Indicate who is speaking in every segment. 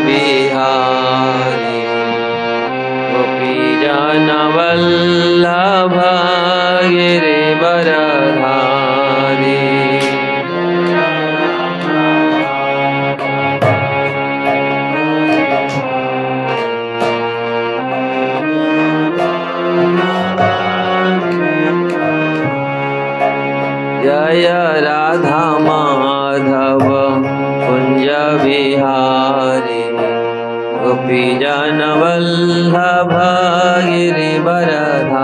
Speaker 1: बिहारी गोपीजन वल्लभ गिरिवरधारी। जय राधा माधव कुंज बिहारी गोपीजन वल्लभ गिरिवरधारी।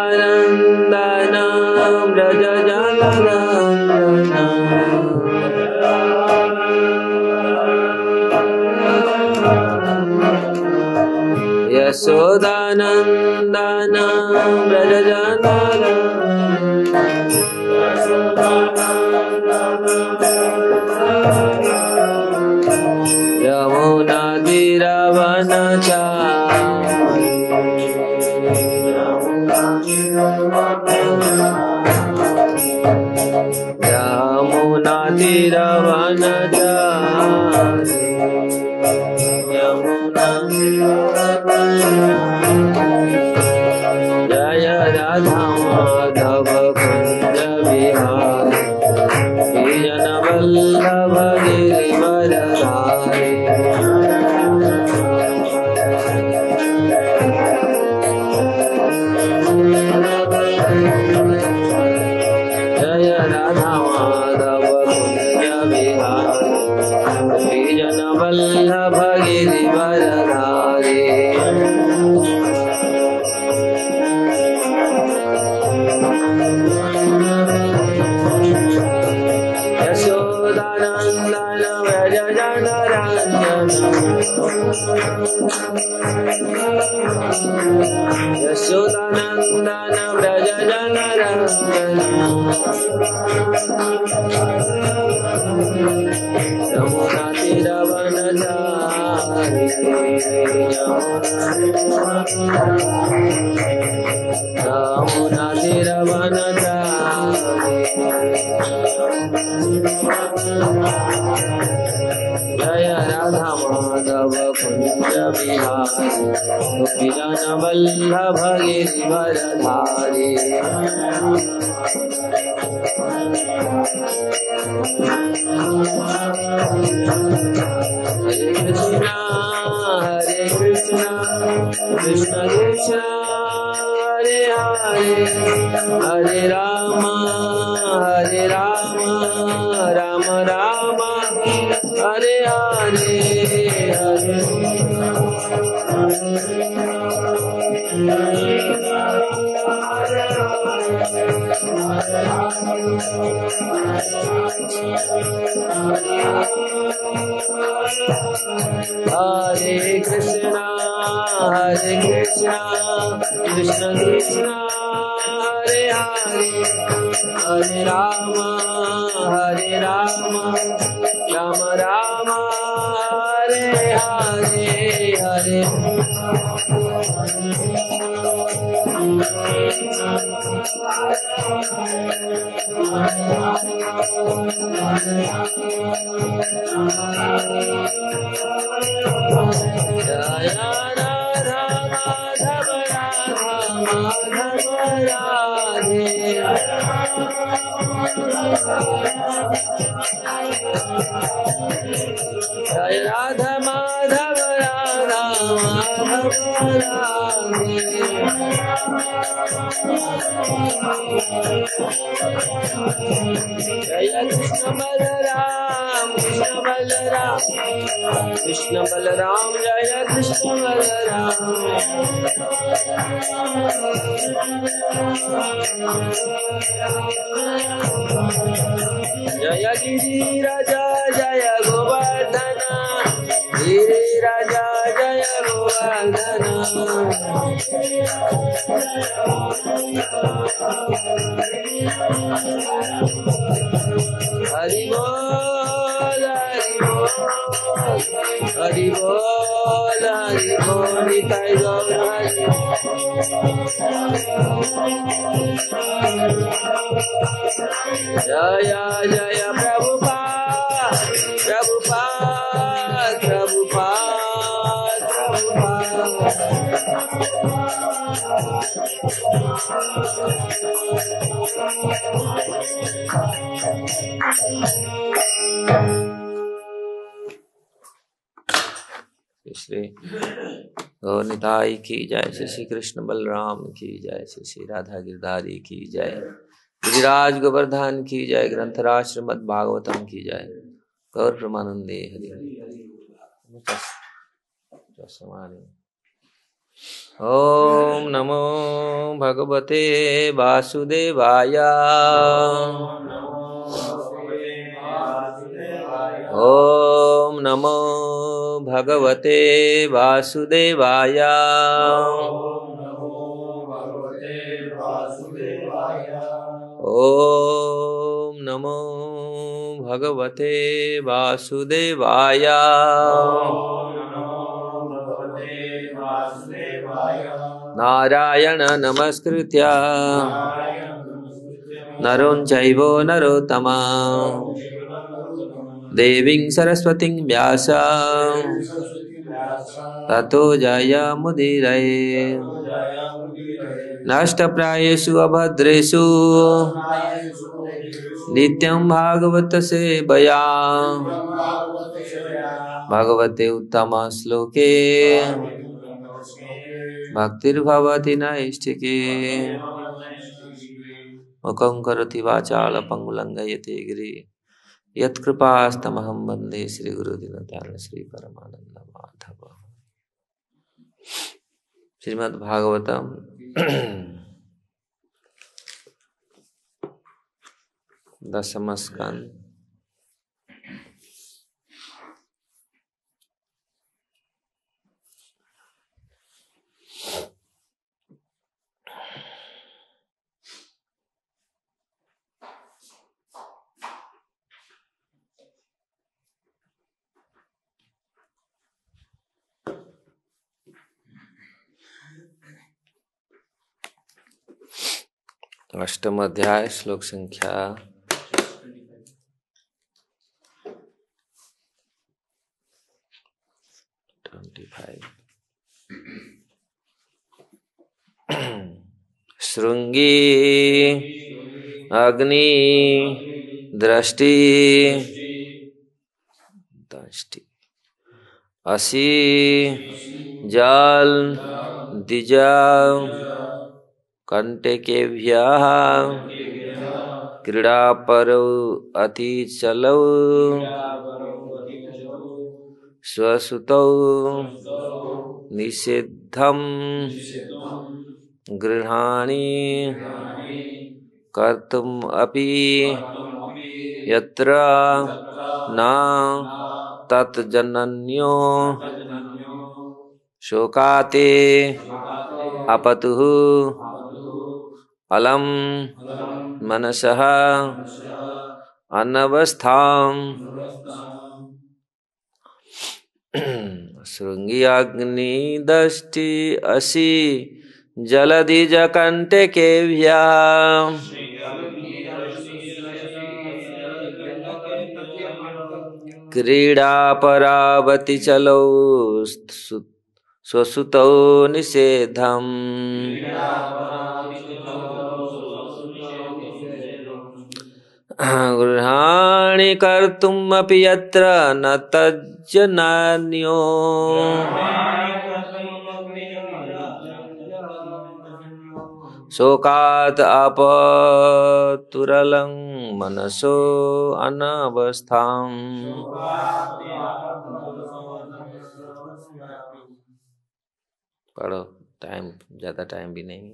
Speaker 1: यशोदानंदन व्रज जनरंजन यशोदानंदन व्रज जनरंजन यमुना तीरवनचारी यमुना तीरवनचारी यमुना जय राधा माधव कुंज बिहारी गोपीजन वल्लभ गिरिवरधारी। जय राधा माधव कुंज बिहारी गोपीजन वल्लभ गिरिवरधारी। यशोदानंदन व्रज जनरंजन यशोदानंदन व्रज जनरंजन यमुना तीरवनचारी यमुना तीरवनचारी जय राधा माधव कुंज बिहारी गोपीजन वल्लभ गिरिवरधारी। हरे कृष्णा कृष्ण कृष्ण हरे हरे हरे राम राम राम हरे हरे हरे कृष्ण कृष्ण कृष्ण हरे हरे हरे राम राम राम हरे हरे हरे जय राधा माधव राधे जय राधा माधव राधे जय कृष्ण बलराम कृष्ण बलराम जय कृष्ण बलराम जय गिरिराज जय गोवर्धन गिरिराज जय गोवर्धन हरि बोल हरि बोल हरि बोल निताई गौर हरि जय जय प्रभुपाद प्रभुपाद प्रभुपाद श्री गौरनिताई की जय, श्री कृष्ण बलराम की जय, श्री राधा गिरधारी की जय, गिरिराज गोवर्धन की जय, ग्रंथराज श्रीमद् भागवतम की जय। गौर प्रमानंदे हरि हरि। ओम नमो भगवते वासुदेवाय। ओम नमो भगवते वासुदेवाय। ओम नमो भगवते वासुदेवाय। नारायण नमस्कृत्य नरों चैव नरोत्तमं देवीं सरस्वतीं व्यास ततो जयमुदीरये। नष्टप्रायेषु अभद्रेषु नित्यं भागवत सेवया भगवते उत्तम श्लोके भक्तिर्भवति नैष्ठिके। मुखं करोति वाचालं पङ्गुं लङ्घयते गिरिं यत्कृपास्तमहं वन्दे श्रीगुरुदीनतारिणं श्रीपरमानन्द माधव। श्रीमद् भागवतम दशम स्कंद अष्टम अध्याय श्लोक संख्या 25। श्रृंगी अग्नि दृष्टि असी जल दिजा कंटेकेभ्यः क्रीडापरौ अतिचलौ स्वसुतौ निषिद्धं गृहाणि कर्तुम् अपि यत्र न तत्जनन्यो शोकाते अपतुः अलम मनसः अनवस्थां शृंगियाग्निदष्टि असि जलधिजकण्टकेभ्यः क्रीडापरावति चलौ स्वसुतौ निषेधम् गृहाणि कर्तुम् अपि यत्र न तज्जनन्यो शोकात् अपतुरलं मनसो अनवस्थाम्। पढ़ो, ज्यादा टाइम भी नहीं।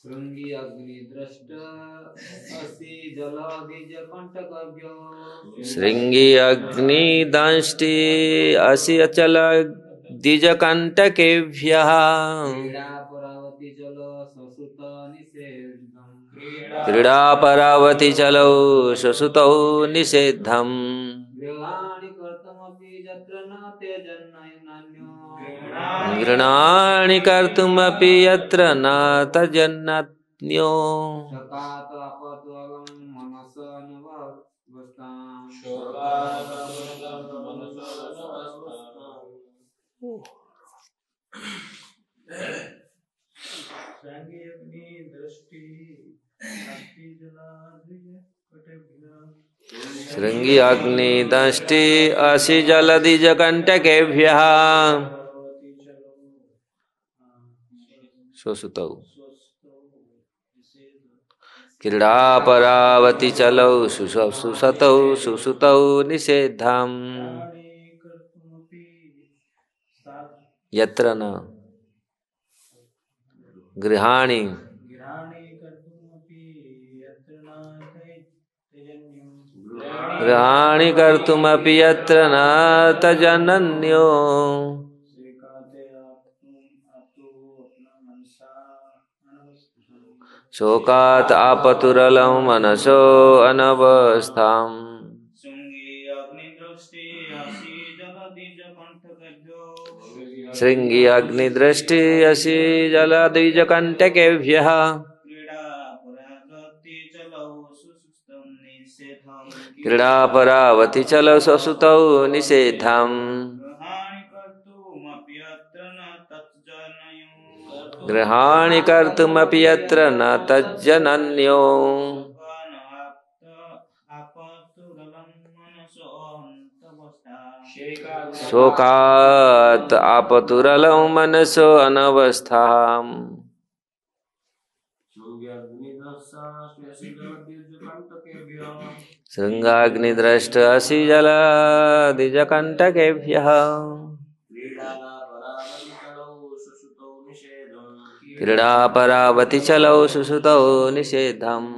Speaker 2: श्रृंगी अग्नि दृष्ट असि जलादिज कंटकभ्यो
Speaker 1: श्रृंगी अग्नि दंष्टि असि अचल द्विज कंटकेभ्यः
Speaker 2: क्रीडा परावति चल ससुत निषेधम्
Speaker 1: क्रीडा परावति चलौ सुसुतौ निषेद्धम्
Speaker 2: गृहाणि कर्तुमपि यत्र न त्यजन्नन्यो
Speaker 1: गृहाणि कर्तुमपि यत्र न त्यजन्नन्यो
Speaker 2: शकात अपत्वगं मनसनुवस्थाम्
Speaker 1: श्रृंगी अग्नि दष्टि असि जलधिज कंटकेभ्यः सुसुतौ क्रीडा परावति चलौ सुसतौ सुसुतौ निषेधम् यत्र न गृहाणि गृहाणि कर्तुमपि यत्र न त्यजन्यो शोकात् आपतुरलं मनसो अनवस्थाम् श्रृंगी अग्निदृष्टि असि जलद्विजकण्टकेभ्यः क्रीडा परावति चलौ सुसुतौ निषेधम् गृहाणि कर्तुमपि यत्र न त्यजन्यो शोकात् आपतुरलं मनसो अनवस्थाम् श्रृंगाग्निदृष्ट असि जलधिजकण्टकेभ्यः क्रीडा परावति चलौ सुसुतौ निषेधम्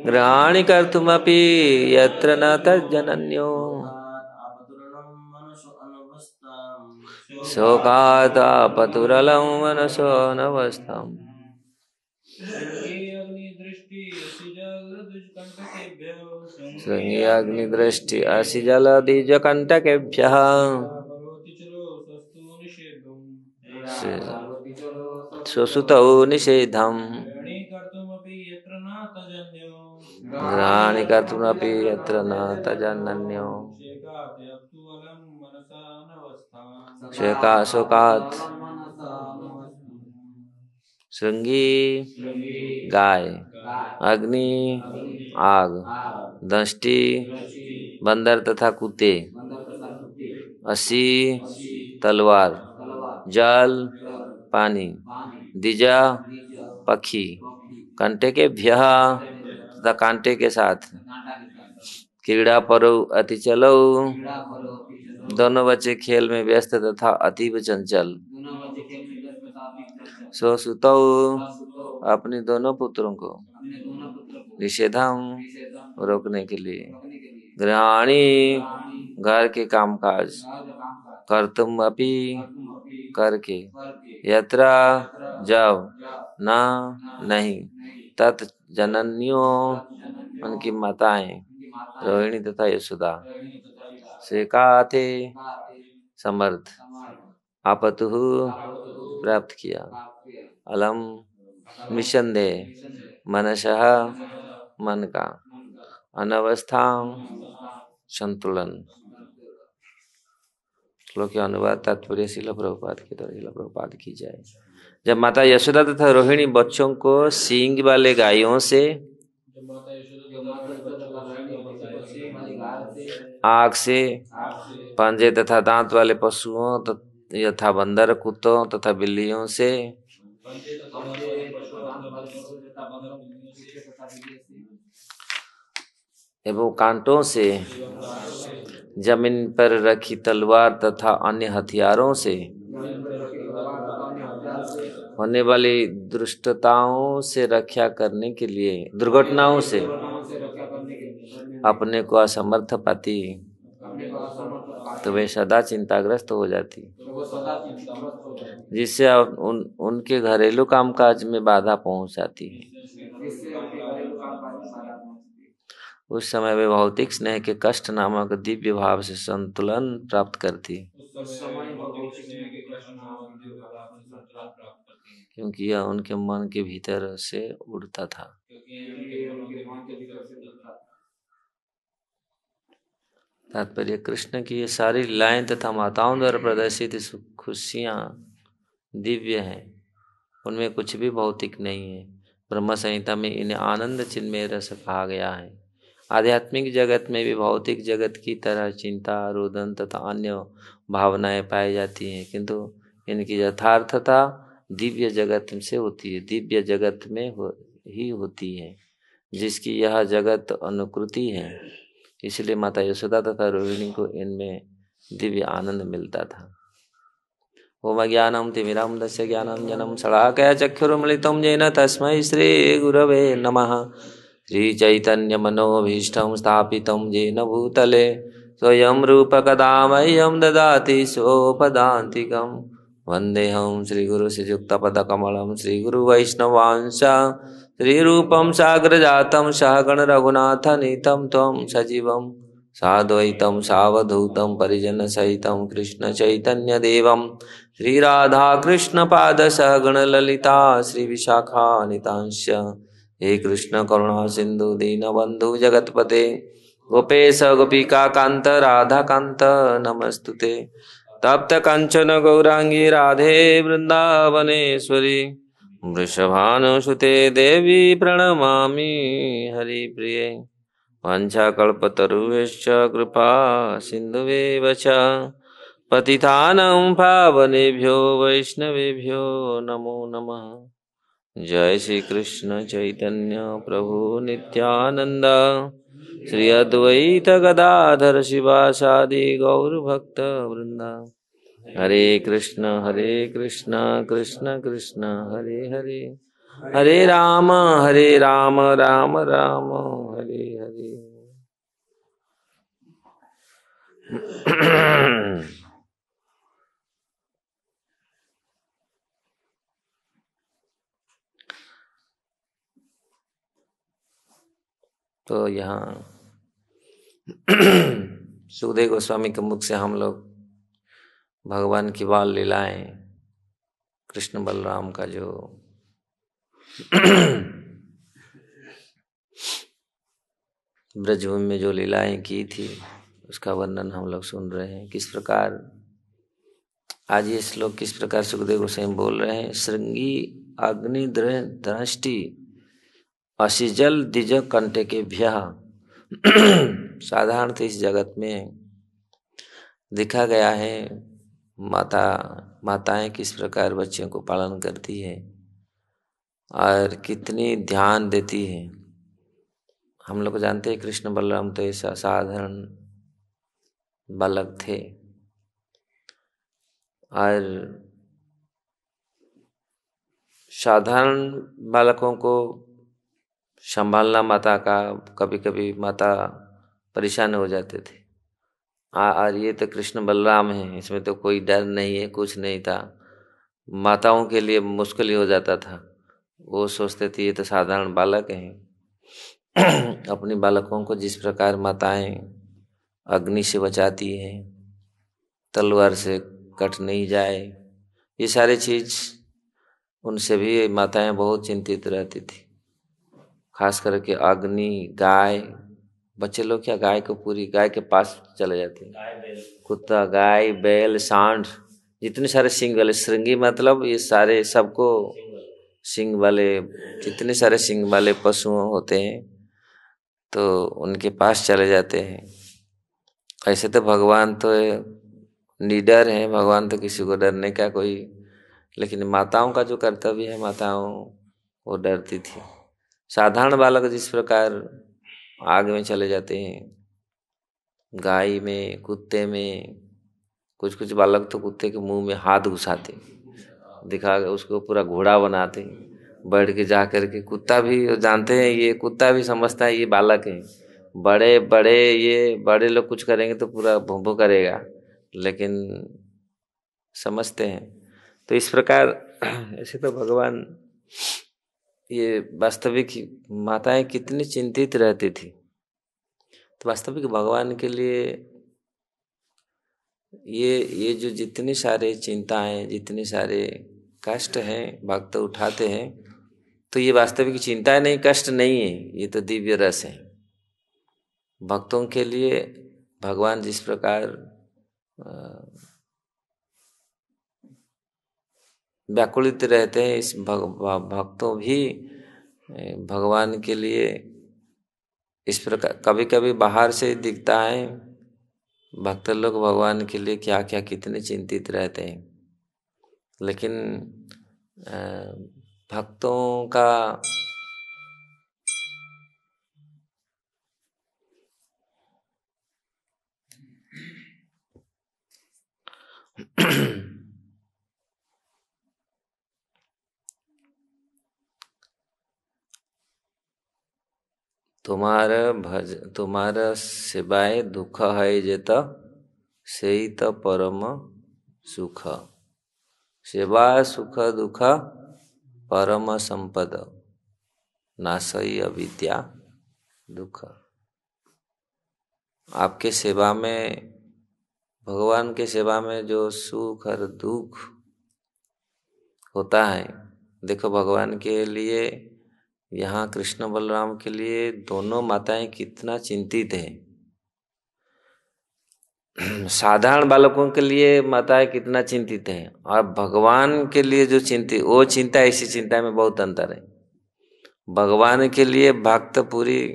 Speaker 1: गृहाणि कर्तुमपि यत्र न त्यजन्यो शोकात् आपतुरलं मनसो अनवस्थाम् श्रृंगी अग्निदृष्टि असि जलधिजकण्टकेभ्यः सुसुतौ निषेधम् गृहाणि कर्तुमपि यत्र न त्यजन्यो शोकात् श्रृंगी गाय, अग्नि आग, दष्टि बंदर तथा कुत्ते, असी तलवार, जल पानी, दिजा पक्षी, कांटे के भ्यः तथा कांटे के साथ, क्रीड़ा परो अति चलो दोनों बच्चे खेल में व्यस्त तथा अतीव चंचल, सो सुतौ अपने दोनों पुत्रों को निषेधम रोकने के लिए, गृहाणि घर के कामकाज, कर्तुम अपि करके, यत्र जाओ ना नहीं, तत् जनन्यो उनकी माताएं रोहिणी तथा यशोदा शेकाते समर्थ आपतुः प्राप्त किया, अलम निसंदेह मनसः मन का, अनवस्था संतुलन। श्लोक के अनुवाद तात्पर्य शिला प्रभुपाद के द्वारा शिला प्रभुपाद की जाए। जब माता यशोदा तथा रोहिणी बच्चों को सींग वाले गायों से, आग से, पंजे तथा दांत वाले पशुओं यथा बंदर, कुत्तों तथा बिल्लियों से, एवं कांटों से, जमीन पर रखी तलवार तथा अन्य हथियारों से, होने वाली दुष्टताओं से रक्षा करने के लिए, दुर्घटनाओं से अपने को असमर्थ पाती तो वे सदा चिंताग्रस्त हो जाती। जिससे उनके घरेलू कामकाज में बाधा पहुंच जाती है।
Speaker 2: जिससे उनके घरेलू कामकाज में बाधा पहुंचती है।
Speaker 1: उस समय वे भौतिक स्नेह के कष्ट नामक दिव्य भाव से संतुलन प्राप्त करती,
Speaker 2: उस समय भौतिक स्नेह के कष्ट नामक दिव्य भाव से संतुलन प्राप्त करती है,
Speaker 1: क्योंकि यह उनके मन के भीतर से उड़ता था।
Speaker 2: क्योंकि उनके मन के भीतर से उड़ता था।
Speaker 1: तात्पर्य कृष्ण की ये सारी लीलाएं तथा माताओं द्वारा प्रदर्शित खुशियां दिव्य हैं, उनमें कुछ भी भौतिक नहीं है। ब्रह्म संहिता में इन्हें आनंद चिन्मय रस कहा गया है। आध्यात्मिक जगत में भी भौतिक जगत की तरह चिंता, रोदन तथा अन्य भावनाएं पाई जाती हैं, किंतु इनकी यथार्थता दिव्य जगत से होती है, दिव्य जगत में ही होती है, जिसकी यह जगत अनुकृति है। इसलिए माता यशोदा तथा रोहिणी को इनमें दिव्य आनंद मिलता था। ओम ज्ञानम तिमिरान्धस्य ज्ञानाञ्जनं शलाकया चक्षुरुन्मिलितं येन तस्मै श्रीगुरवे नमः। श्रीचैतन्यमनोभीष्टं स्थापितं येन भूतले स्वयं रूपकदा मह्यं ददाति स्वपदान्तिकं। वन्देऽहं श्रीगुरुश्रीयुक्तपदकमलं श्रीगुरुवैष्णवांश श्रीरूपं साग्रजातं सहगण रघुनाथनीतं त्वं सजीवं साद्वैतं सावधूतं परिजनसहितं कृष्णचैतन्यदेवं श्री राधा कृष्ण पाद सहगण ललिता श्री विशाखानितांश। हे कृष्ण करुणा सिंधु दीनबंधु जगतपते गोपेश गोपिका कांत राधा कांत नमस्तुते। तप्त कंचन गौरांगी राधे वृंदावनेश्वरी वृषभानुसुते देवी प्रणमामि हरिप्रिये। वंशाकल्पतरुश्च कृपा सिन्धुवेव च पतितानं पावनेभ्यो वैष्णवेभ्यो नमो नमः। जय श्री कृष्ण चैतन्य प्रभु नित्यानंद श्री अद्वैत गदाधर शिवासादि गौर भक्त वृंदा। हरे कृष्ण कृष्ण कृष्ण हरे हरे, हरे राम राम राम हरे हरे। तो यहाँ सुखदेव गोस्वामी के मुख से हम लोग भगवान की बाल लीलाएं, कृष्ण बलराम का जो ब्रजभूमि में जो लीलाएं की थी उसका वर्णन हम लोग सुन रहे हैं। किस प्रकार आज ये श्लोक किस प्रकार सुखदेव गोस्वामी बोल रहे हैं। श्रृंगी अग्नि दृष्टि असिजल द्विज कंटकेभ्य। साधारणत इस जगत में देखा गया है माताएं किस प्रकार बच्चों को पालन करती है और कितनी ध्यान देती है। हम लोग जानते हैं कृष्ण बलराम तो ऐसा साधारण बालक थे और साधारण बालकों को संभालना माता का, कभी कभी माता परेशान हो जाते थे। और ये तो कृष्ण बलराम है, इसमें तो कोई डर नहीं है, कुछ नहीं था। माताओं के लिए मुश्किल ही हो जाता था। वो सोचते थे ये तो साधारण बालक हैं। अपनी बालकों को जिस प्रकार माताएं अग्नि से बचाती हैं, तलवार से कट नहीं जाए, ये सारी चीज उनसे भी माताएं बहुत चिंतित रहती थी। खास करके अग्नि, गाय, बच्चे लोग क्या गाय को पूरी गाय के पास चले जाते हैं। कुत्ता, गाय, बैल, सांड, जितने सारे सींग वाले, श्रृंगी मतलब ये सारे सबको सींग वाले, जितने सारे सींग वाले पशु होते हैं तो उनके पास चले जाते हैं। ऐसे तो भगवान तो निडर है, भगवान तो किसी को डरने का कोई, लेकिन माताओं का जो कर्तव्य है, माताओं वो डरती थी। साधारण बालक जिस प्रकार आग में चले जाते हैं, गाय में, कुत्ते में, कुछ कुछ बालक तो कुत्ते के मुंह में हाथ घुसाते, दिखा उसको पूरा घोड़ा बनाते, बैठ के जा करके। कुत्ता भी जानते हैं, ये कुत्ता भी समझता है ये बालक है। बड़े बड़े ये बड़े लोग कुछ करेंगे तो पूरा भों भों करेगा, लेकिन समझते हैं तो इस प्रकार ऐसे तो भगवान, ये वास्तविक माताएं कितनी चिंतित रहती थी। तो वास्तविक भगवान के लिए ये जो जितने सारे चिंताएं, जितने सारे कष्ट हैं भक्त उठाते हैं, तो ये वास्तविक चिंता नहीं, कष्ट नहीं है, ये तो दिव्य रस है। भक्तों के लिए भगवान जिस प्रकार व्याकुलित रहते हैं, इस भक्तों भी भगवान के लिए इस प्रकार कभी कभी बाहर से दिखता है भक्त लोग भगवान के लिए क्या क्या कितने चिंतित रहते हैं, लेकिन भक्तों का तुम्हारा सेवाए दुख है जेत से ही तो परम सुख। सेवा सुख दुख परम संपद नासई अविद्या दुख। आपके सेवा में, भगवान के सेवा में जो सुख और दुख होता है, देखो भगवान के लिए, यहाँ कृष्ण बलराम के लिए दोनों माताएं कितना चिंतित हैं। साधारण बालकों के लिए माताएं कितना चिंतित हैं, और भगवान के लिए जो चिंतित, वो चिंता इसी चिंता में बहुत अंतर है। भगवान के लिए भक्त पूरी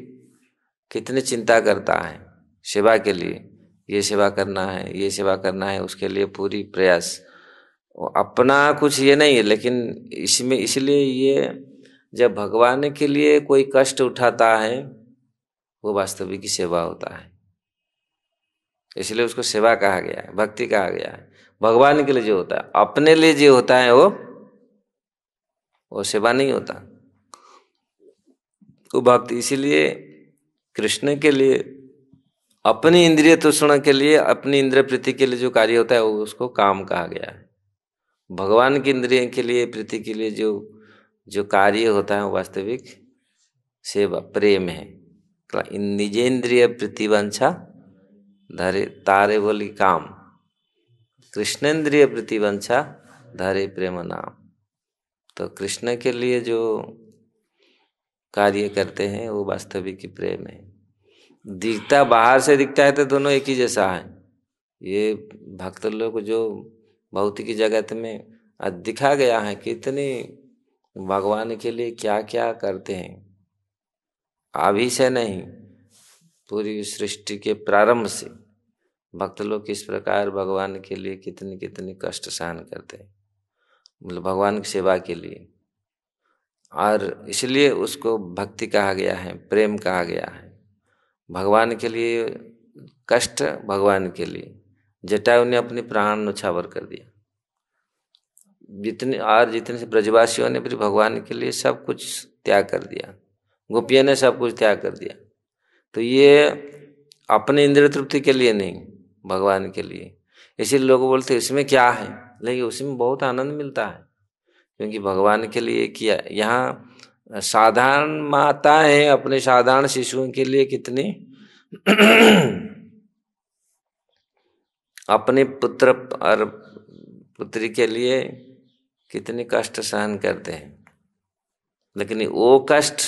Speaker 1: कितनी चिंता करता है सेवा के लिए, ये सेवा करना है, ये सेवा करना है, उसके लिए पूरी प्रयास, अपना कुछ ये नहीं है। लेकिन इसमें इसलिए ये जब भगवान के लिए कोई कष्ट उठाता है वो वास्तविक सेवा होता है, इसलिए उसको सेवा कहा गया है, भक्ति कहा गया है। भगवान के लिए जो होता है, अपने लिए जो होता है वो सेवा नहीं होता, वो भक्ति। इसीलिए कृष्ण के लिए अपनी इंद्रिय तृष्णा के लिए, अपनी इंद्रिय प्रीति के लिए जो कार्य होता है वो उसको काम कहा गया है। भगवान की इंद्रिय के लिए, प्रीति के लिए जो कार्य होता है वो वास्तविक सेवा प्रेम है। निजेंद्रिय प्रीतिवंशा धरे तारे बोली काम, कृष्णेंद्रिय प्रीतिवंशा धरे प्रेम नाम। तो कृष्ण के लिए जो कार्य करते हैं वो वास्तविक प्रेम है। दिखता, बाहर से दिखता है तो दोनों एक ही जैसा है। ये भक्त लोग जो भौतिक जगत में दिखा गया है कितने भगवान के लिए क्या क्या करते हैं, अभी से नहीं, पूरी सृष्टि के प्रारंभ से भक्त लोग किस प्रकार भगवान के लिए कितनी कितनी कष्ट सहन करते हैं, मतलब भगवान की सेवा के लिए। और इसलिए उसको भक्ति कहा गया है, प्रेम कहा गया है। भगवान के लिए कष्ट, भगवान के लिए जटायु ने अपनी प्राण न्यौछावर कर दिया। जितने से ब्रजवासियों ने भी भगवान के लिए सब कुछ त्याग कर दिया, गोपियों ने सब कुछ त्याग कर दिया। तो ये अपने इंद्रिय तृप्ति के लिए नहीं, भगवान के लिए। इसीलिए लोग बोलते हैं इसमें क्या है, लेकिन उसमें बहुत आनंद मिलता है, क्योंकि भगवान के लिए किया। यहाँ साधारण माता है अपने साधारण शिशुओं के लिए कितनी अपने पुत्र और पुत्री के लिए कितनी कष्ट सहन करते हैं। लेकिन वो कष्ट,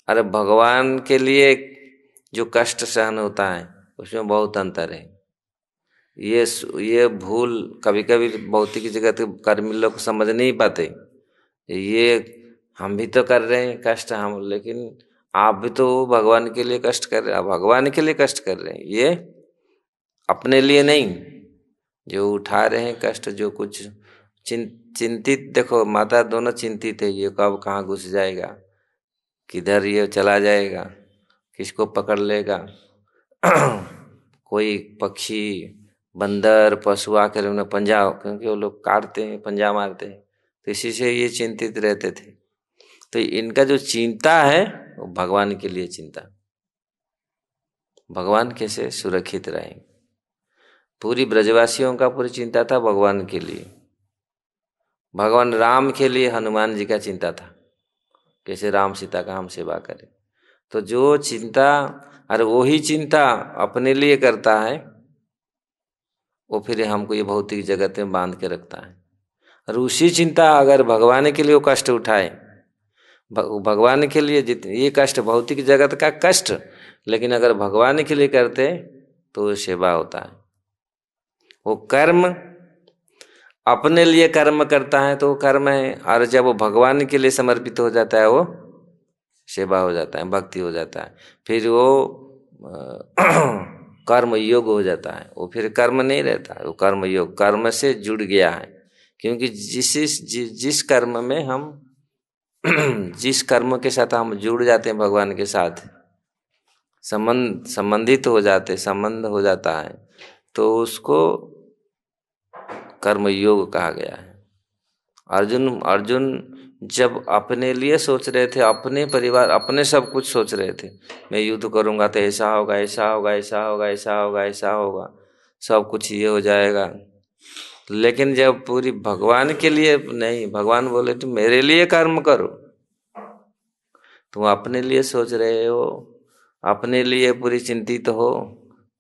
Speaker 1: अरे भगवान के लिए जो कष्ट सहन होता है उसमें बहुत अंतर है। ये भूल कभी कभी भौतिक जगत के कर्मी लोग समझ नहीं पाते। ये हम भी तो कर रहे हैं कष्ट, हम, लेकिन आप भी तो भगवान के लिए कष्ट कर रहे हैं, भगवान के लिए कष्ट कर रहे हैं, ये अपने लिए नहीं। जो उठा रहे हैं कष्ट, जो कुछ चिंतित, देखो माता दोनों चिंतित है, ये कब कहाँ घुस जाएगा, किधर ये चला जाएगा, किसको पकड़ लेगा कोई पक्षी, बंदर, पशु आकर उन्हें पंजा, क्योंकि वो लोग काटते हैं, पंजा मारते हैं, तो इसी से ये चिंतित रहते थे। तो इनका जो चिंता है वो भगवान के लिए चिंता, भगवान कैसे सुरक्षित रहें। पूरी ब्रजवासियों का पूरी चिंता था भगवान के लिए, भगवान राम के लिए हनुमान जी का चिंता था, कैसे राम सीता का हम सेवा करें। तो जो चिंता, अरे वही चिंता अपने लिए करता है, वो फिर हमको ये भौतिक जगत में बांध के रखता है। और उसी चिंता अगर भगवान के लिए वो कष्ट उठाए, भगवान के लिए ये कष्ट भौतिक जगत का कष्ट, लेकिन अगर भगवान के लिए करते तो वो सेवा होता है। वो कर्म अपने लिए कर्म करता है तो वो कर्म है, और जब वो भगवान के लिए समर्पित हो जाता है वो सेवा हो जाता है, भक्ति हो जाता है। फिर वो कर्म योग हो जाता है। वो फिर कर्म नहीं रहता है, वो कर्म योग, कर्म से जुड़ गया है। क्योंकि जिस कर्म में हम जिस कर्म के साथ हम जुड़ जाते हैं भगवान के साथ, संबंधित हो जाते, संबंध हो जाता है, तो उसको कर्म योग कहा गया है। अर्जुन जब अपने लिए सोच रहे थे, अपने परिवार, अपने सब कुछ सोच रहे थे, मैं युद्ध करूंगा तो ऐसा होगा, ऐसा होगा, ऐसा होगा, ऐसा होगा, ऐसा होगा, सब कुछ ये हो जाएगा। लेकिन जब पूरी भगवान के लिए नहीं, भगवान बोले तुम मेरे लिए कर्म करो। तुम अपने लिए सोच रहे हो, अपने लिए पूरी चिंतित हो,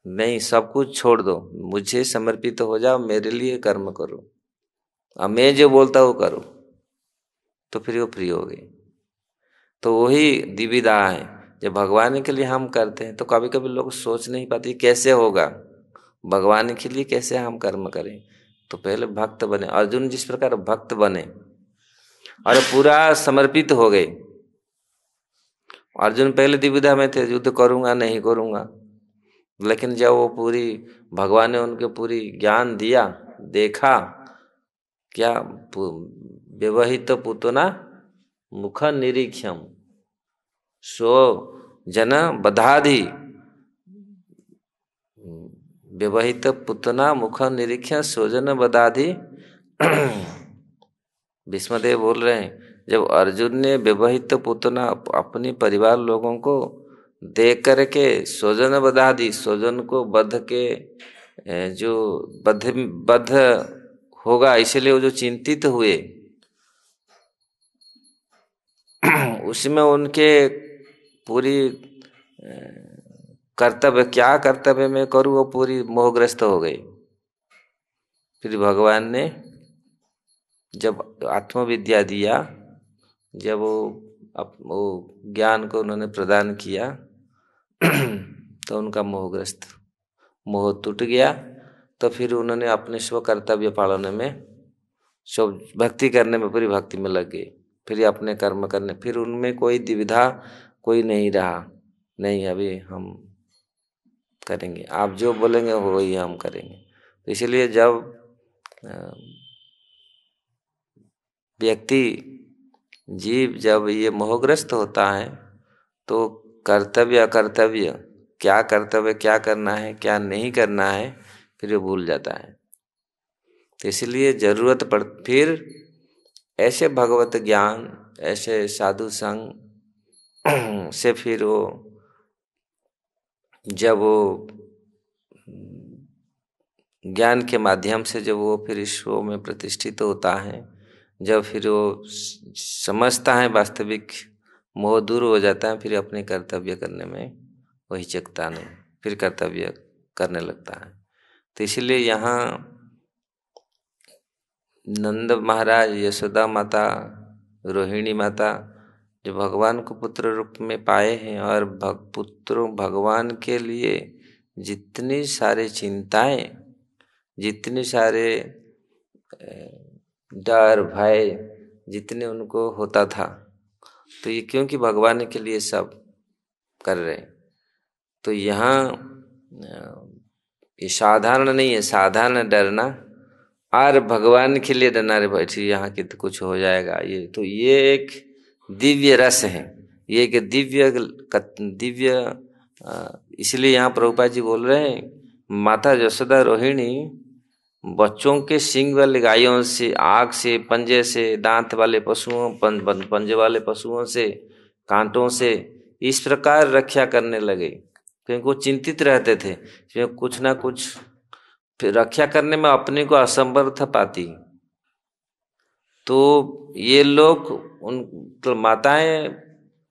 Speaker 1: नहीं, सब कुछ छोड़ दो, मुझे समर्पित हो जाओ, मेरे लिए कर्म करो, अब मैं जो बोलता हूँ करो, तो फिर वो प्रिय हो गई। तो वही दिविधा है, जब भगवान के लिए हम करते हैं तो कभी कभी लोग सोच नहीं पाते कैसे होगा, भगवान के लिए कैसे हम कर्म करें। तो पहले भक्त बने, अर्जुन जिस प्रकार भक्त बने और पूरा समर्पित हो गए। अर्जुन पहले दिविधा में थे, युद्ध करूंगा नहीं करूंगा, लेकिन जब वो पूरी, भगवान ने उनके पूरी ज्ञान दिया, देखा क्या, व्यवहित पुतना मुख निरीक्षम सो जन बधाधि, व्यवहित पुतना मुख निरीक्षण सोजन बधाधि। भीष्मदेव बोल रहे हैं, जब अर्जुन ने व्यवहित पुतना अपनी परिवार लोगों को देख करके स्वजन बधाधि, स्वजन को बद्ध के जो बद्ध होगा, इसलिए वो जो चिंतित हुए, उसमें उनके पूरी कर्तव्य, क्या कर्तव्य मैं करूँ, वो पूरी मोहग्रस्त हो गई। फिर भगवान ने जब आत्मविद्या दिया, जब वो ज्ञान को उन्होंने प्रदान किया, तो उनका मोह टूट गया। तो फिर उन्होंने अपने स्व कर्तव्य पालने में, स्व भक्ति करने में, पूरी भक्ति में लग गए। फिर अपने कर्म करने, फिर उनमें कोई द्विधा कोई नहीं रहा, नहीं अभी हम करेंगे, आप जो बोलेंगे वही हम करेंगे। तो इसलिए जब व्यक्ति, जीव जब ये मोहग्रस्त होता है, तो कर्तव्य अकर्तव्य, क्या कर्तव्य, क्या करना है, क्या नहीं करना है, फिर वो भूल जाता है। तो इसलिए जरूरत पड़, फिर ऐसे भगवत ज्ञान, ऐसे साधु संग से फिर वो, जब वो ज्ञान के माध्यम से जब वो फिर ईश्वर में प्रतिष्ठित होता है, जब फिर वो समझता है वास्तविक, मोह दूर हो जाता है, फिर अपने कर्तव्य करने में वो हिचकता नहीं, फिर कर्तव्य करने लगता है। तो इसलिए यहाँ नंद महाराज, यशोदा माता, रोहिणी माता, जो भगवान को पुत्र रूप में पाए हैं, और भगवान के लिए जितनी सारी चिंताएं, जितने सारे डर भय जितने उनको होता था, तो ये क्योंकि भगवान के लिए सब कर रहे हैं। तो यहाँ ये साधारण नहीं है, साधारण डरना और भगवान के लिए डरना, रे बैठी यहाँ की तो कुछ हो जाएगा, ये तो ये एक दिव्य रस है, ये एक दिव्य इसलिए यहाँ प्रभुपाद जी बोल रहे हैं, माता यशोदा रोहिणी बच्चों के सींग वाले गायों से, आग से, पंजे से, दांत वाले पशुओं, पंजे वाले पशुओं से, कांटों से इस प्रकार रक्षा करने लगे, क्योंकि वो चिंतित रहते थे कि कुछ ना कुछ, फिर रक्षा करने में अपने को असमर्थ पाती। तो ये लोग उन तो माताएं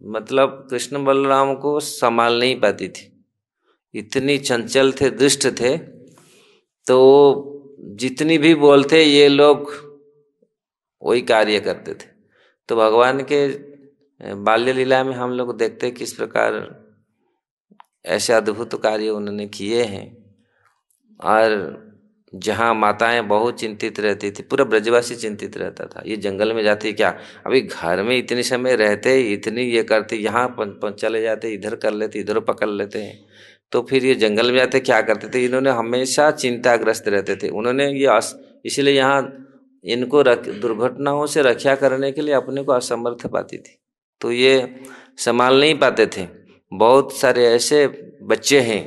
Speaker 1: मतलब कृष्ण बलराम को संभाल नहीं पाती थी, इतनी चंचल थे, दुष्ट थे। तो जितनी भी बोलते ये लोग वही कार्य करते थे। तो भगवान के बाल्य लीला में हम लोग देखते किस प्रकार ऐसे अद्भुत कार्य उन्होंने किए हैं। और जहाँ माताएं बहुत चिंतित रहती थी, पूरा ब्रजवासी चिंतित रहता था, ये जंगल में जाती क्या, अभी घर में इतनी समय रहते, इतनी ये करते, यहाँ चले जाते, इधर कर लेते, इधर पकड़ लेते हैं, तो फिर ये जंगल में जाते क्या करते थे। इन्होंने हमेशा चिंताग्रस्त रहते थे। उन्होंने ये इसलिए यहाँ इनको दुर्घटनाओं से रक्षा करने के लिए अपने को असमर्थ पाती थी, तो ये संभाल नहीं पाते थे। बहुत सारे ऐसे बच्चे हैं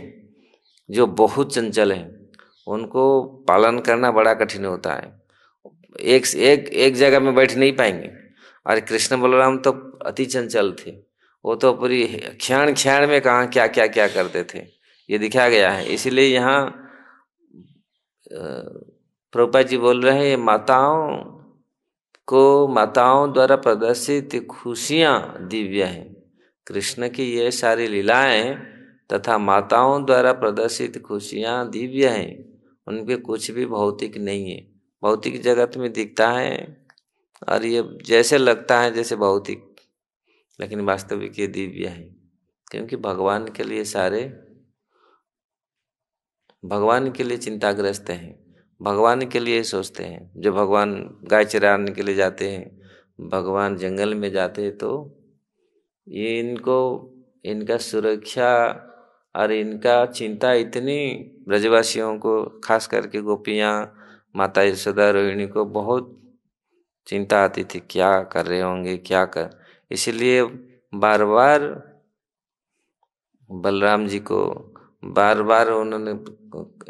Speaker 1: जो बहुत चंचल हैं, उनको पालन करना बड़ा कठिन होता है, एक जगह में बैठ नहीं पाएंगे। और कृष्ण बलराम तो अति चंचल थे, वो तो पूरी क्षण क्षण में कहाँ क्या क्या क्या करते थे, ये दिखाया गया है। इसीलिए यहाँ प्रभुपाद जी बोल रहे हैं, माताओं द्वारा प्रदर्शित खुशियाँ दिव्य हैं। कृष्ण की ये सारी लीलाएं तथा माताओं द्वारा प्रदर्शित खुशियाँ दिव्य हैं, उनके कुछ भी भौतिक नहीं है। भौतिक जगत में दिखता है और ये जैसे लगता है जैसे भौतिक, लेकिन वास्तविक ये दिव्य है, क्योंकि भगवान के लिए सारे भगवान के लिए चिंताग्रस्त हैं, भगवान के लिए सोचते हैं। जो भगवान गाय चराने के लिए जाते हैं, भगवान जंगल में जाते हैं, तो ये इनका सुरक्षा और इनका चिंता इतनी ब्रजवासियों को, खास करके गोपियाँ, माता यशोदा, रोहिणी को बहुत चिंता आती थी, क्या कर रहे होंगे, क्या कर। इसीलिए बार बार बलराम जी को बार बार उन्होंने,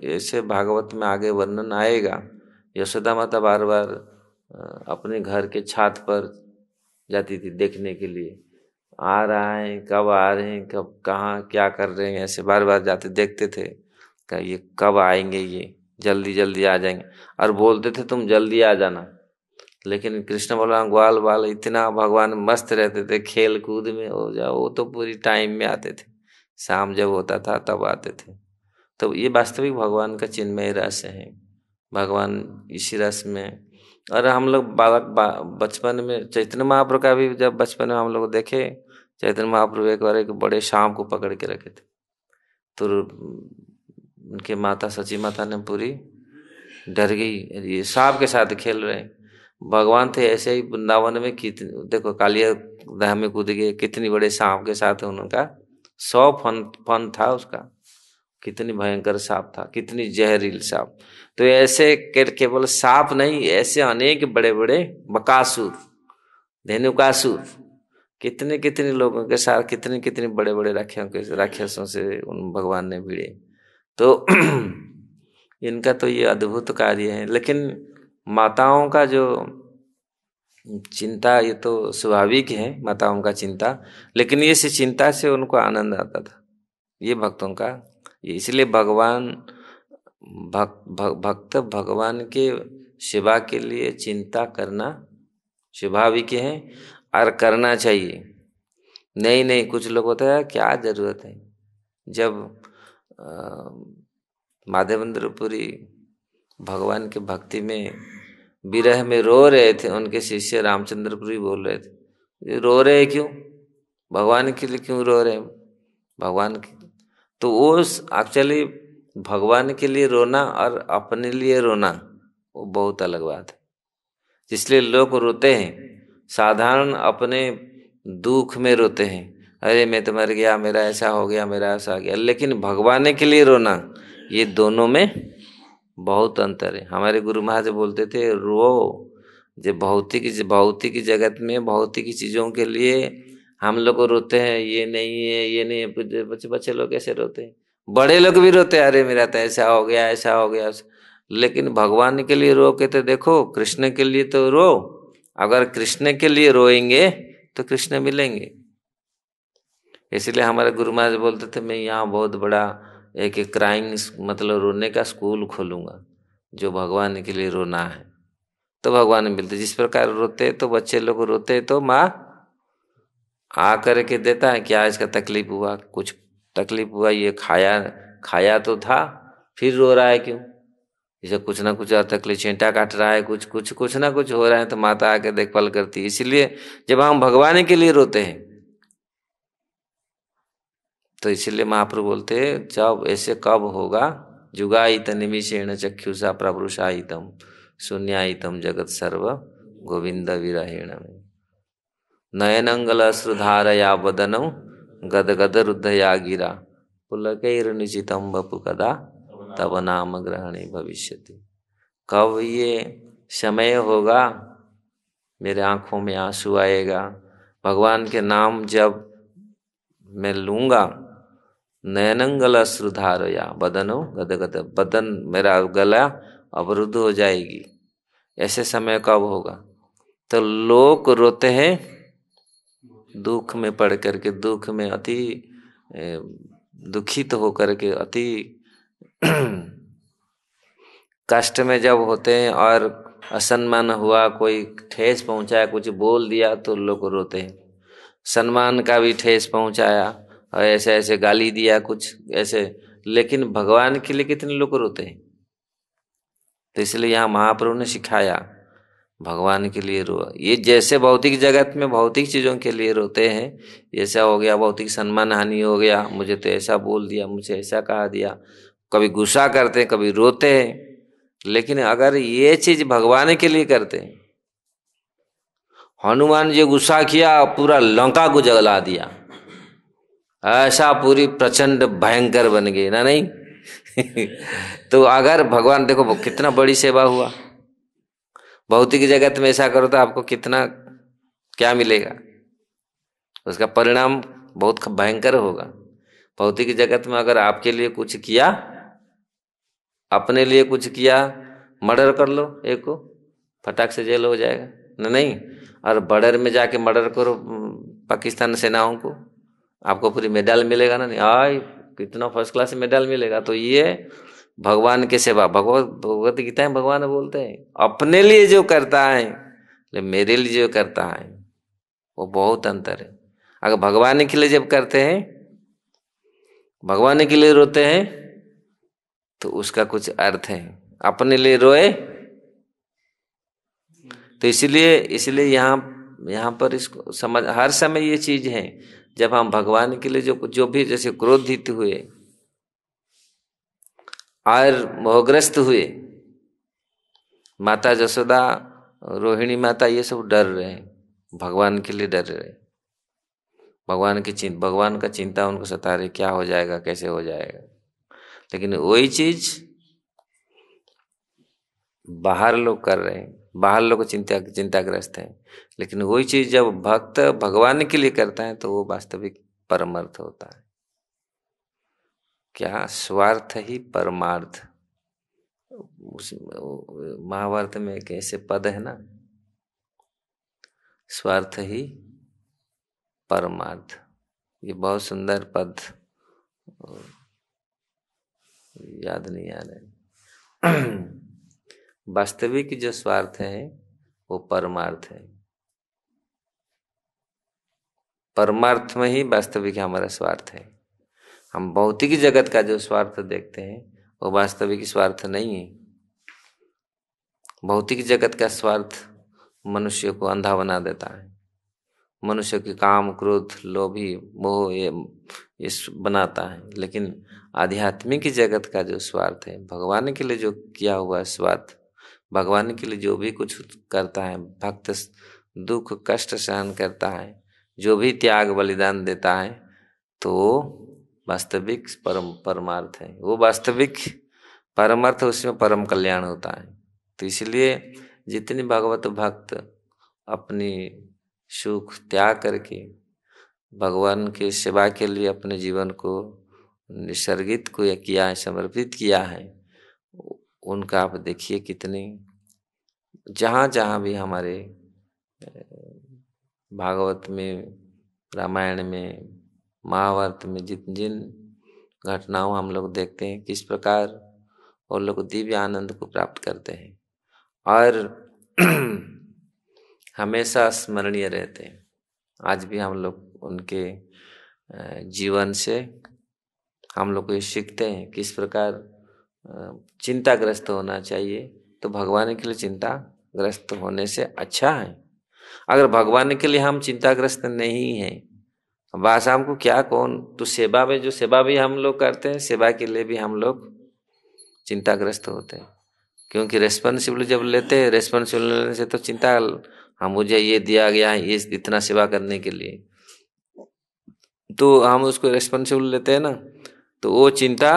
Speaker 1: ऐसे भागवत में आगे वर्णन आएगा, यशोदा माता बार बार अपने घर के छत पर जाती थी देखने के लिए, आ रहा है, कब आ रहे हैं, कब कहाँ क्या कर रहे हैं, ऐसे बार बार जाते देखते थे कि ये कब आएंगे, ये जल्दी जल्दी आ जाएंगे। और बोलते थे तुम जल्दी आ जाना, लेकिन कृष्ण बलराम ग्वाल बाल इतना भगवान मस्त रहते थे, खेल कूद में हो जाओ, वो तो पूरी टाइम में आते थे, शाम जब होता था तब आते थे। तो ये वास्तविक भगवान का चिन्मय रस है, भगवान इसी रस में। और हम लोग बचपन में चैतन्य महाप्रभु का भी, जब बचपन में हम लोग देखे, चैतन्य महाप्रभु एक बार एक बड़े सांप को पकड़ के रखे थे, तो उनके माता सची माता ने पूरी डर गई, ये सांप के साथ खेल रहे हैं। भगवान थे ऐसे ही वृंदावन में, कितनी देखो कालिया दाह में कूद गए, कितनी बड़े सांप के साथ उनका 100 फन था उसका, कितनी भयंकर सांप था, कितनी जहरील सांप। तो ऐसे केवल सांप नहीं, ऐसे अनेक बड़े बड़े बकासुर, धेनुकासुर, कितने कितने लोगों के साथ, कितने कितने बड़े बड़े राक्षसों से उन भगवान ने भिड़े। तो इनका तो ये अद्भुत कार्य है। लेकिन माताओं का जो चिंता, ये तो स्वाभाविक है माताओं का चिंता, लेकिन ये चिंता से उनको आनंद आता था, ये भक्तों का। इसलिए भक्त भगवान के सेवा के लिए चिंता करना स्वाभाविक है और करना चाहिए। नहीं कुछ लोग होता है क्या जरूरत है। जब माधवेंद्रपुरी भगवान के भक्ति में विरह में रो रहे थे, उनके शिष्य रामचंद्रपुरी बोल रहे थे, रो रहे क्यों, भगवान के लिए क्यों रो रहे हैं, भगवान के। तो वो एक्चुअली भगवान के लिए रोना और अपने लिए रोना वो बहुत अलग बात है। इसलिए लोग रोते हैं, साधारण अपने दुख में रोते हैं, अरे मैं तो मर गया, मेरा ऐसा हो गया, मेरा ऐसा हो गया। लेकिन भगवान के लिए रोना, ये दोनों में बहुत अंतर है। हमारे गुरु महाराज बोलते थे, रो जो भौतिक जगत में भौतिक चीजों के लिए हम लोग रोते हैं, ये नहीं है, ये नहीं है। बच्चे लोग कैसे रोते हैं, बड़े लोग भी रोते हैं, अरे मेरा तो ऐसा हो गया, ऐसा हो गया। लेकिन भगवान के लिए रो के तो देखो, कृष्ण के लिए तो रो। अगर कृष्ण के लिए रोएंगे तो कृष्ण मिलेंगे। इसलिए हमारे गुरु महाराज बोलते थे, मैं यहाँ बहुत बड़ा एक क्राइंग मतलब रोने का स्कूल खोलूंगा, जो भगवान के लिए रोना है। तो भगवान मिलते। जिस प्रकार रोते तो बच्चे लोग रोते तो माँ आ करके देता है क्या इसका तकलीफ हुआ, कुछ तकलीफ हुआ, ये खाया तो था फिर रो रहा है क्यों, इसे कुछ ना कुछ तकलीफ, छींटा काट रहा है, कुछ ना कुछ हो रहा है, तो माता आके देखभाल करती है। इसीलिए जब हम भगवान के लिए रोते हैं तो इसीलिए महाप्रभु बोलते हैं जब ऐसे कब होगा, जुगायित निमिषेण चक्षुषा प्रभुषायितम शून्यायितम जगत सर्व गोविंद विरहेण में नयनंगल श्रुधारया वदनौ गदगद रुद्धया गिरा पुलकैर्निचितं वपु कदा तब नाम ग्रहणे भविष्यति। कब ये समय होगा, मेरे आंखों में आंसू आएगा, भगवान के नाम जब मैं लूंगा, नयनंगल श्रुधारया बदनो गदगद, बदन मेरा गला अवरुद्ध हो जाएगी। ऐसे समय कब होगा, तो लोग रोते हैं दुख में पड़ करके, दुख में अति दुखित होकर के, अति कष्ट में जब होते हैं और असम्मान हुआ, कोई ठेस पहुंचाया, कुछ बोल दिया तो लोग रोते हैं। सम्मान का भी ठेस पहुंचाया और ऐसे ऐसे गाली दिया कुछ ऐसे, लेकिन भगवान के लिए कितने लोग रोते हैं। तो इसलिए यहाँ महाप्रभु ने सिखाया भगवान के लिए रो। ये जैसे भौतिक जगत में भौतिक चीजों के लिए रोते हैं, ऐसा हो गया भौतिक सम्मान हानि हो गया, मुझे तो ऐसा बोल दिया, मुझे ऐसा कहा दिया, कभी गुस्सा करते हैं, कभी रोते हैं। लेकिन अगर ये चीज भगवान के लिए करते हैं, हनुमान जी गुस्सा किया पूरा लंका को जला दिया, ऐसा पूरी प्रचंड भयंकर बन गई ना, नहीं तो अगर भगवान, देखो कितना बड़ी सेवा हुआ। भौतिक जगत में ऐसा करो तो आपको कितना क्या मिलेगा, उसका परिणाम बहुत भयंकर होगा। भौतिक जगत में अगर आपके लिए कुछ किया, अपने लिए कुछ किया, मर्डर कर लो एक को, फटाक से जेल हो जाएगा नहीं। और बॉर्डर में जाके मर्डर करो पाकिस्तान सेनाओं को, आपको पूरी मेडल मिलेगा ना, नहीं आय कितना फर्स्ट क्लास मेडल मिलेगा। तो ये भगवान की सेवा, भगवत गीता में भगवान बोलते हैं अपने लिए जो करता है, मेरे लिए जो करता है, वो बहुत अंतर है। अगर भगवान के लिए जब करते हैं, भगवान के लिए रोते हैं, तो उसका कुछ अर्थ है। अपने लिए रोए तो इसलिए यहाँ पर इसको समझ, हर समय ये चीज है, जब हम भगवान के लिए जो भी, जैसे क्रोधित हुए और मोहग्रस्त हुए, माता जसोदा, रोहिणी माता, ये सब डर रहे हैं, भगवान के लिए डर रहे, भगवान का चिंता उनको सता रही, क्या हो जाएगा, कैसे हो जाएगा। लेकिन वही चीज बाहर लोग कर रहे हैं, बाहर लोग चिंताग्रस्त हैं। लेकिन वही चीज जब भक्त भगवान के लिए करता है तो वो वास्तविक परमार्थ होता है। क्या स्वार्थ ही परमार्थ, उस महाभारत में एक ऐसे पद है ना, स्वार्थ ही परमार्थ, ये बहुत सुंदर पद, याद नहीं आ रहा। वास्तविक जो स्वार्थ है वो परमार्थ है, परमार्थ में ही वास्तविक हमारा स्वार्थ है। हम भौतिक जगत का जो स्वार्थ देखते हैं वो वास्तविक स्वार्थ नहीं है। भौतिक जगत का स्वार्थ मनुष्य को अंधा बना देता है, मनुष्य के काम क्रोध लोभी मोह ये बनाता है। लेकिन आध्यात्मिक जगत का जो स्वार्थ है, भगवान के लिए जो किया हुआ स्वार्थ, भगवान के लिए जो भी कुछ करता है, भक्त दुख कष्ट सहन करता है, जो भी त्याग बलिदान देता है, तो वास्तविक परमार्थ है, वो वास्तविक परमार्थ, उसमें परम कल्याण होता है। तो इसलिए जितने भगवत भक्त अपनी सुख त्याग करके भगवान की सेवा के लिए अपने जीवन को निसर्गित को किया है, समर्पित किया है, उनका आप देखिए कितने, जहाँ जहाँ भी हमारे भागवत में, रामायण में, महाभारत में जिन जिन घटनाओं हम लोग देखते हैं, किस प्रकार वो लोग दिव्य आनंद को प्राप्त करते हैं। और हमेशा स्मरणीय रहते हैं। आज भी हम लोग उनके जीवन से हम लोग को ये सीखते हैं किस प्रकार चिंताग्रस्त होना चाहिए। तो भगवान के लिए चिंताग्रस्त होने से अच्छा है। अगर भगवान के लिए हम चिंताग्रस्त नहीं हैं, बस हमको क्या कौन तो सेवा में जो सेवा भी हम लोग करते हैं, सेवा के लिए भी हम लोग चिंताग्रस्त होते हैं। क्योंकि रेस्पॉन्सिबिलिटी जब लेते हैं, रेस्पॉन्सिबिलिटी लेने से तो चिंता, हम मुझे ये दिया गया है ये इतना सेवा करने के लिए, तो हम उसको रेस्पॉन्सिबल लेते हैं ना, तो वो चिंता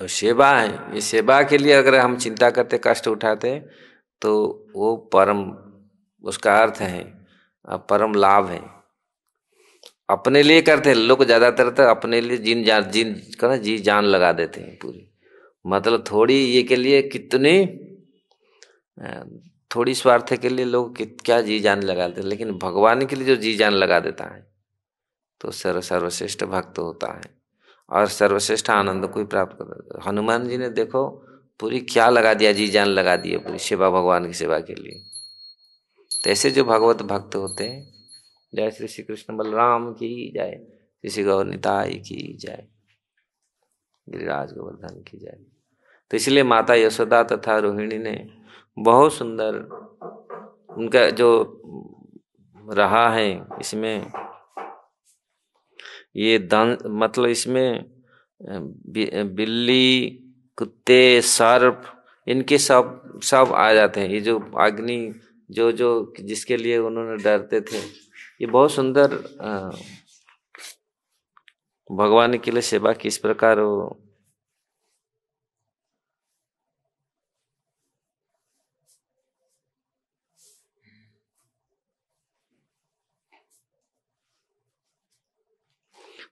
Speaker 1: और सेवा है। ये सेवा के लिए अगर हम चिंता करते, कष्ट उठाते, तो वो परम, उसका अर्थ है परम लाभ है। अपने लिए करते हैं लोग, ज्यादातर तो अपने लिए जिन का जी जान लगा देते हैं पूरी, मतलब थोड़ी ये के लिए कितनी थोड़ी स्वार्थ के लिए लोग क्या जी जान लगा देते हैं, लेकिन भगवान के लिए जो जी जान लगा देता है तो सर्वश्रेष्ठ भक्त होता है और सर्वश्रेष्ठ आनंद को ही प्राप्त कर। हनुमान जी ने देखो पूरी क्या लगा दिया, जी जान लगा दिया पूरी सेवा, भगवान की सेवा के लिए। तो ऐसे जो भगवत भक्त होते हैं, जय श्री श्री कृष्ण बलराम की जय, श्री श्री गौर निताई की जय, गिरिराज गोवर्धन की जय। तो इसलिए माता यशोदा तथा रोहिणी ने बहुत सुंदर उनका जो रहा है इसमें, ये दान मतलब इसमें बिल्ली, कुत्ते, सर्प, इनके सब सब आ जाते हैं। ये जो अग्नि जो जो जिसके लिए उन्होंने डरते थे, ये बहुत सुंदर भगवान के लिए सेवा किस प्रकार हो।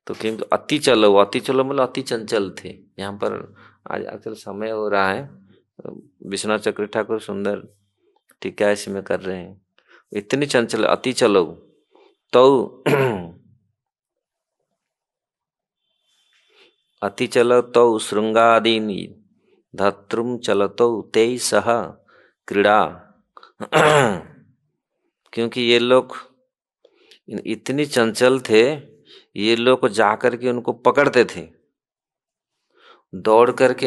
Speaker 1: तो किंतु अति चलो मतलब अति चंचल थे। यहाँ पर आज आजकल समय हो रहा है, विश्वनाथ चक्र ठाकुर सुंदर टीका इसमें कर रहे हैं, इतनी चंचल अति चलो तो अति चलो तो श्रृंगादीनि धत्रुम चलतो ते सह क्रीड़ा। क्योंकि ये लोग इतनी चंचल थे, ये लोग जाकर के उनको पकड़ते थे, दौड़ करके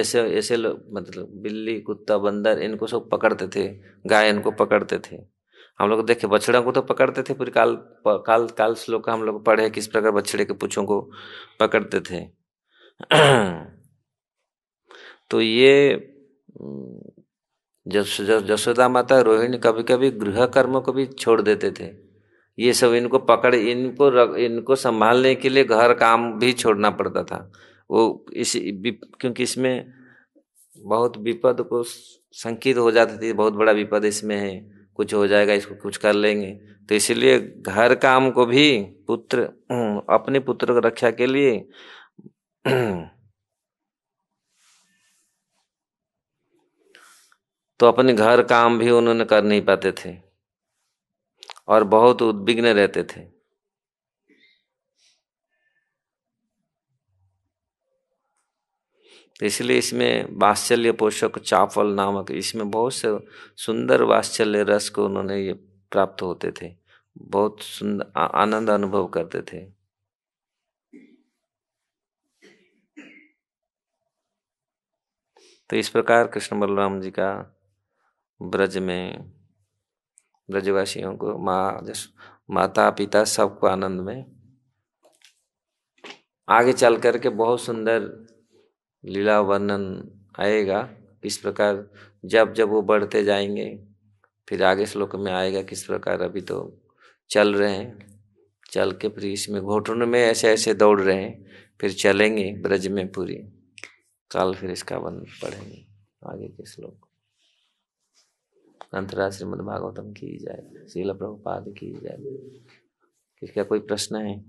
Speaker 1: ऐसे ऐसे लोग, मतलब बिल्ली, कुत्ता, बंदर, इनको सब पकड़ते थे, गाय इनको पकड़ते थे। हम लोग देखे बछड़ा को तो पकड़ते थे, पूरी काल काल काल श्लोक हम लोग पढ़े किस प्रकार बछड़े के पूंछों को पकड़ते थे। तो ये जसोदा माता रोहिणी कभी कभी गृह कर्म को भी छोड़ देते थे। ये सब इनको पकड़, इनको संभालने के लिए घर काम भी छोड़ना पड़ता था। वो क्योंकि इसमें बहुत विपद को संकेत हो जाती थी, बहुत बड़ा विपद इसमें है, कुछ हो जाएगा, इसको कुछ कर लेंगे। तो इसीलिए घर काम को भी पुत्र अपने पुत्र की रक्षा के लिए तो अपने घर काम भी उन्होंने कर नहीं पाते थे और बहुत उद्विग्न रहते थे। तो इसलिए इसमें वात्सल्य पोषक चावल नामक, इसमें बहुत से सुंदर वात्सल्य रस को उन्होंने ये प्राप्त होते थे, बहुत सुंदर आनंद अनुभव करते थे। तो इस प्रकार कृष्ण बलराम जी का ब्रज में ब्रजवासियों को माता पिता सबको आनंद में, आगे चल करके बहुत सुंदर लीला वर्णन आएगा किस प्रकार, जब जब वो बढ़ते जाएंगे फिर आगे श्लोक में आएगा किस प्रकार। अभी तो चल रहे हैं, चल के फिर इसमें घुटनों में ऐसे ऐसे दौड़ रहे हैं, फिर चलेंगे ब्रज में पूरी कल, फिर इसका वर्णन पढ़ेंगे आगे के श्लोक। अंतरा श्रीमद् भागवतम की जाए, श्रील प्रभुपाद की जाए। किसका कोई प्रश्न है?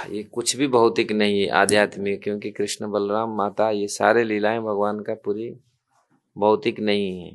Speaker 1: ये कुछ भी भौतिक नहीं है, आध्यात्मिक, क्योंकि कृष्ण बलराम माता ये सारे लीलाएं भगवान का पूरी भौतिक नहीं है।